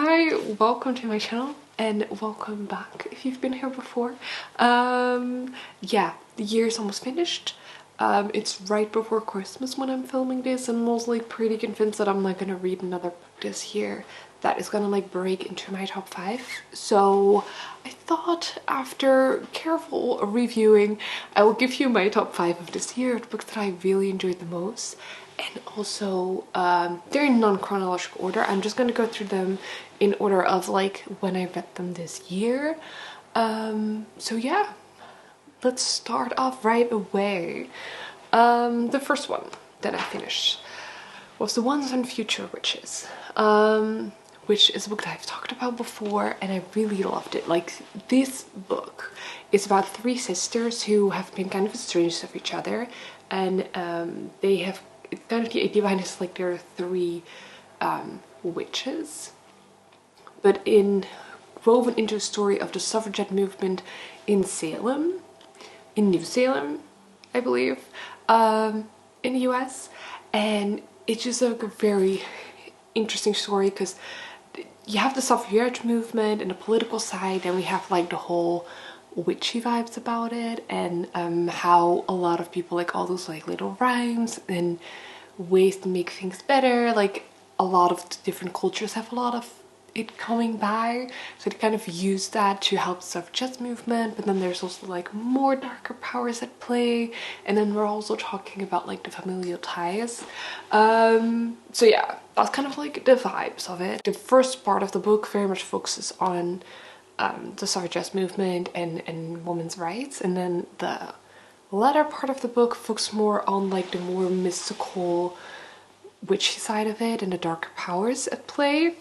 Hi, welcome to my channel and welcome back if you've been here before. Yeah, the year is almost finished. It's right before Christmas when I'm filming this, and I'm also pretty convinced that I'm gonna read another book this year that is gonna break into my top 5. So I thought after careful reviewing, I will give you my top 5 of this year, the books that I really enjoyed the most. And also, they're in non-chronological order. I'm just gonna go through them in order of when I read them this year. So yeah, let's start off right away. The first one that I finished was The Once and Future Witches, which is a book that I've talked about before and I really loved it. This book is about 3 sisters who have been kind of estranged of each other, and they have kind of the idea behind it is there are 3 witches, but woven into a story of the suffragette movement in Salem, in New Salem, I believe, in the US. And it's just a very interesting story because you have the suffragette movement and the political side, and we have the whole witchy vibes about it, and how a lot of people all those little rhymes and ways to make things better. A lot of different cultures have a lot of it coming by, so they kind of use that to help the suffragette movement. But then there's also more darker powers at play, and then we're also talking about the familial ties. So yeah, that's kind of the vibes of it. The first part of the book very much focuses on the suffragette movement and women's rights, and then the latter part of the book focuses more on the more mystical witchy side of it and the darker powers at play.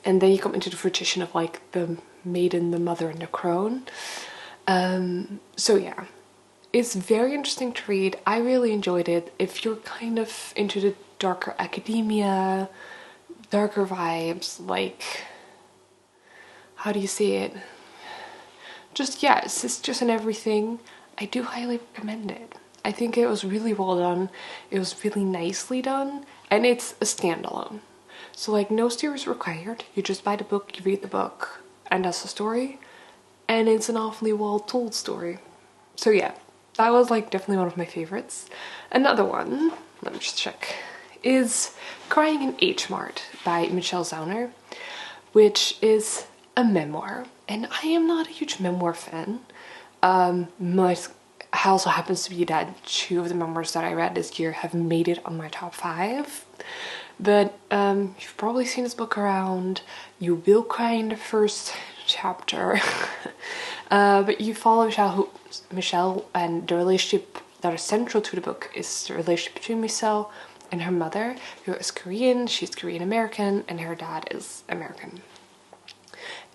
And then you come into the fruition of the maiden, the mother, and the crone. So yeah, it's very interesting to read. I really enjoyed it. If you're kind of into the darker academia, darker vibes, how do you say it? Just, yeah, it's just in everything. I do highly recommend it. I think it was really well done. It was really nicely done, and it's a standalone. So no series required. You just buy the book, you read the book, and that's the story. And it's an awfully well told story. So yeah, that was definitely one of my favorites. Another one, let me just check, is Crying in Mart by Michelle Zauner, which is a memoir. And I am not a huge memoir fan. It also happens to be that 2 of the memoirs that I read this year have made it on my top 5. But you've probably seen this book around. You will cry in the first chapter. But you follow Michelle, and the relationship that is central to the book is the relationship between Michelle and her mother, who is Korean. She's Korean American, and her dad is American.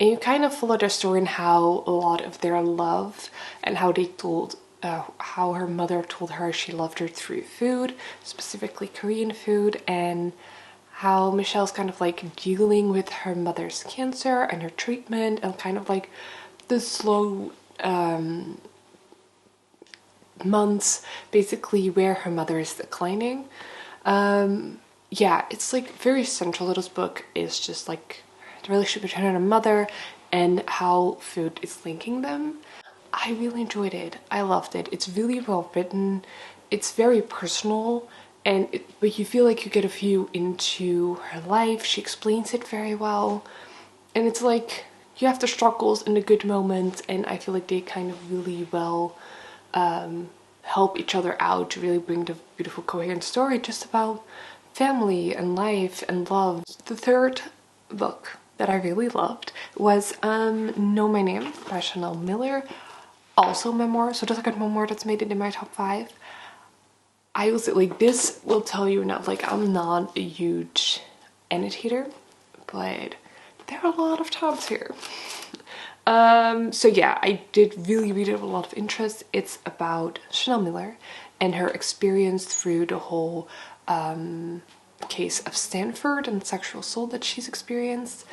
And you kind of follow their story and how a lot of their love, and how they told, how her mother told her she loved her through food, specifically Korean food, and how Michelle's kind of dealing with her mother's cancer and her treatment, and kind of the slow months basically where her mother is declining. Yeah, it's very central to this book is just the relationship between her and her mother and how food is linking them. I really enjoyed it. I loved it. It's really well written. It's very personal, but you feel you get a view into her life. She explains it very well, and it's you have the struggles and the good moments, and I feel they kind of really well help each other out to really bring the beautiful coherent story just about family and life and love. The third book that I really loved was Know My Name by Chanel Miller, also memoir. So just a memoir that's made it in my top 5. I will say this will tell you enough. I'm not a huge annotator, but there are a lot of tabs here. So yeah, I did really read it with a lot of interest. It's about Chanel Miller and her experience through the whole case of Stanford and sexual assault that she's experienced.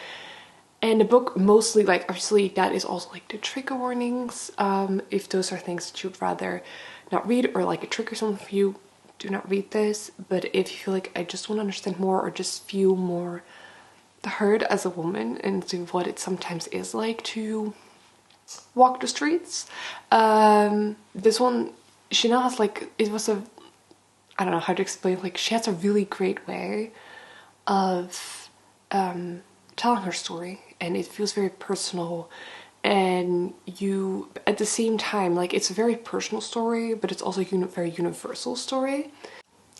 And the book mostly, obviously that is also the trigger warnings. If those are things that you'd rather not read, or it triggers some of you, do not read this. But if you feel I just want to understand more, or just feel more her as a woman and to what it sometimes is like to walk the streets. This one, she now has like, it was a, I don't know how to explain, like she has a really great way of telling her story, and it feels very personal, and you at the same time, like it's a very personal story, but it's also a very universal story.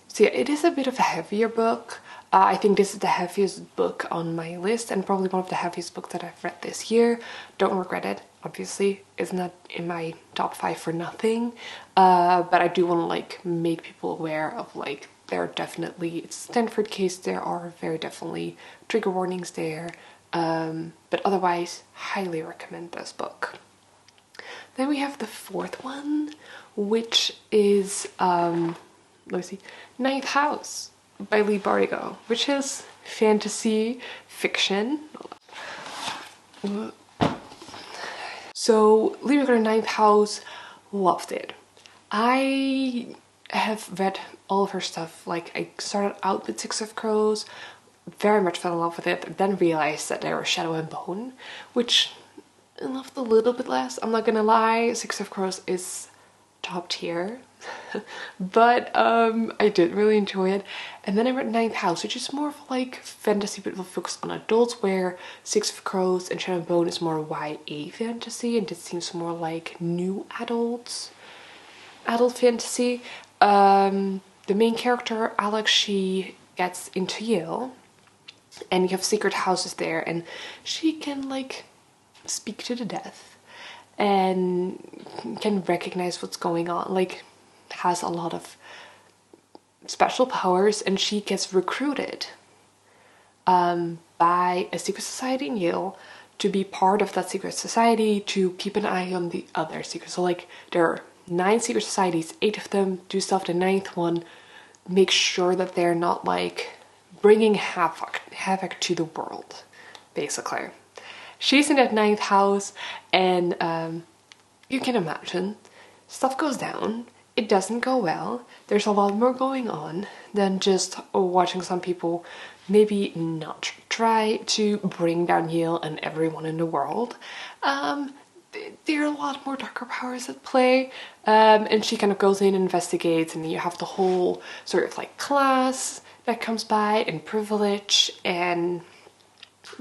So yeah, it is a bit of a heavier book. I think this is the heaviest book on my list and probably one of the heaviest books that I've read this year. Don't regret it, obviously. It's not in my top 5 for nothing. But I do want to like make people aware of like there are definitely, it's a Stanford case, there are very definitely trigger warnings there. But otherwise, highly recommend this book. Then we have the fourth one, which is let me see, Ninth House by Leigh Bardugo, which is fantasy fiction. So Leigh Bardugo, Ninth House, loved it. I have read all of her stuff. Like I started out with Six of Crows, very much fell in love with it, then realized that there was Shadow and Bone, which I loved a little bit less. I'm not gonna lie, Six of Crows is top tier. But I did really enjoy it. And then I read Ninth House, which is more of like fantasy but will focus on adults, where Six of Crows and Shadow and Bone is more YA fantasy, and this seems more like new adult fantasy. The main character, Alix, she gets into Yale, and you have secret houses there, and she can like speak to the death and can recognize what's going on, like has a lot of special powers, and she gets recruited by a secret society in Yale to be part of that secret society, to keep an eye on the other secrets. So like there are 9 secret societies, 8 of them do stuff, the 9th one make sure that they're not like bringing havoc to the world, basically. She's in that 9th house, and you can imagine stuff goes down. It doesn't go well. There's a lot more going on than just watching some people maybe not try to bring down Yale and everyone in the world. There are a lot more darker powers at play, and she kind of goes in and investigates, and you have the whole sort of like class that comes by, and privilege, and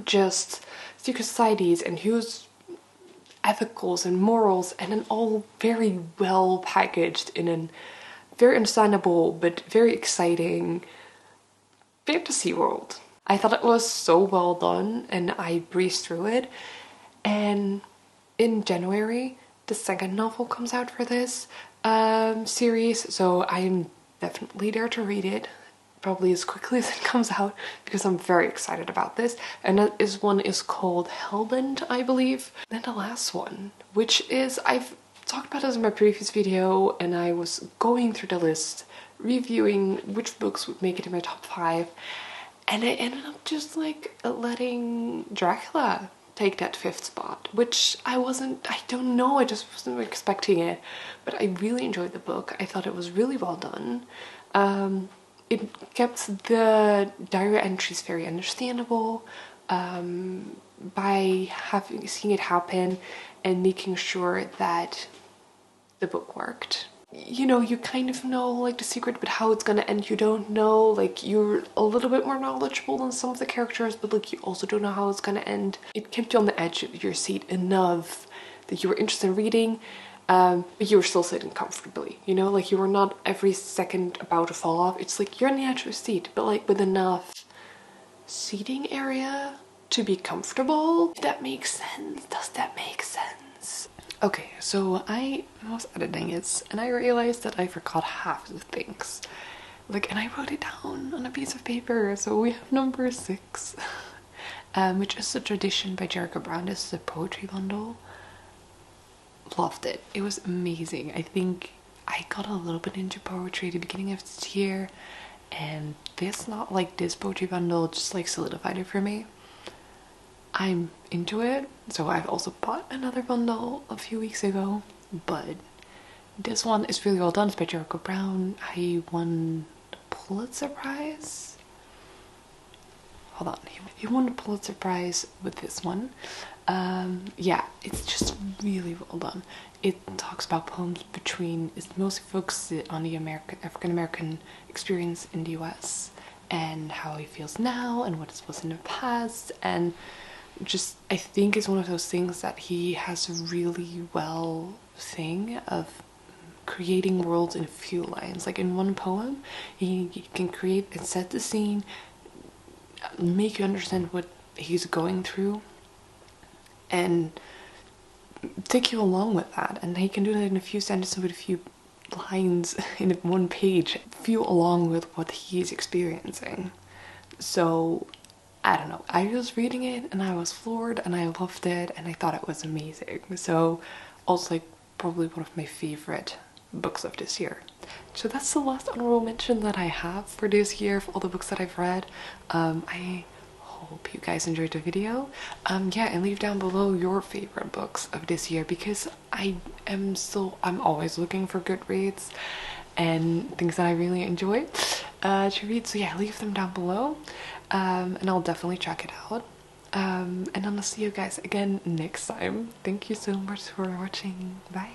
just secret societies, and who's ethicals and morals, and then all very well packaged in a very understandable but very exciting fantasy world. I thought it was so well done, and I breezed through it. And in January, the second novel comes out for this series, so I'm definitely there to read it probably as quickly as it comes out, because I'm very excited about this. And that one is called Hellbent, I believe. Then the last one, which is, I've talked about this in my previous video, and I was going through the list, reviewing which books would make it in my top 5, and I ended up just like letting Dracula take that 5th spot, which I don't know, I just wasn't expecting it. But I really enjoyed the book. I thought it was really well done. It kept the diary entries very understandable, by seeing it happen and making sure that the book worked. You know, you kind of know like the secret, but how it's gonna end you don't know. Like, you're a little bit more knowledgeable than some of the characters, but like you also don't know how it's gonna end. It kept you on the edge of your seat enough that you were interested in reading, but you were still sitting comfortably, you know, like you were not every second about to fall off. It's like you're on the edge of your seat, but like with enough seating area to be comfortable. If that makes sense. Does that make sense? Okay, so I was editing it, and I realized that I forgot half the things. Like, and I wrote it down on a piece of paper. So we have number 6, which is a tradition by Jericho. This is a poetry bundle. Loved it. It was amazing. I think I got a little bit into poetry at the beginning of this year, and this poetry bundle just like solidified it for me. I'm into it. So I've also bought another bundle a few weeks ago, but this one is really well done. It's by Jericho. I won the Pulitzer Prize. hold on, he won a Pulitzer Prize with this one. Yeah, it's just really well done. It talks about poems between, it's mostly focused on the African-American experience in the US and how he feels now and what it was in the past, and just, I think it's one of those things that he has a really well thing of creating worlds in a few lines. Like in one poem, he can create and set the scene, make you understand what he's going through, and take you along with that. And he can do that in a few sentences with a few lines in one page, feel along with what he's experiencing. So I don't know, I was reading it and I was floored and I loved it and I thought it was amazing. So also like probably one of my favorite books of this year. So that's the last honorable mention that I have for this year of all the books that I've read. I hope you guys enjoyed the video. Yeah, and leave down below your favorite books of this year, because I'm always looking for good reads and things that I really enjoy to read. So yeah, leave them down below, and I'll definitely check it out. And then I'll see you guys again next time. Thank you so much for watching. Bye.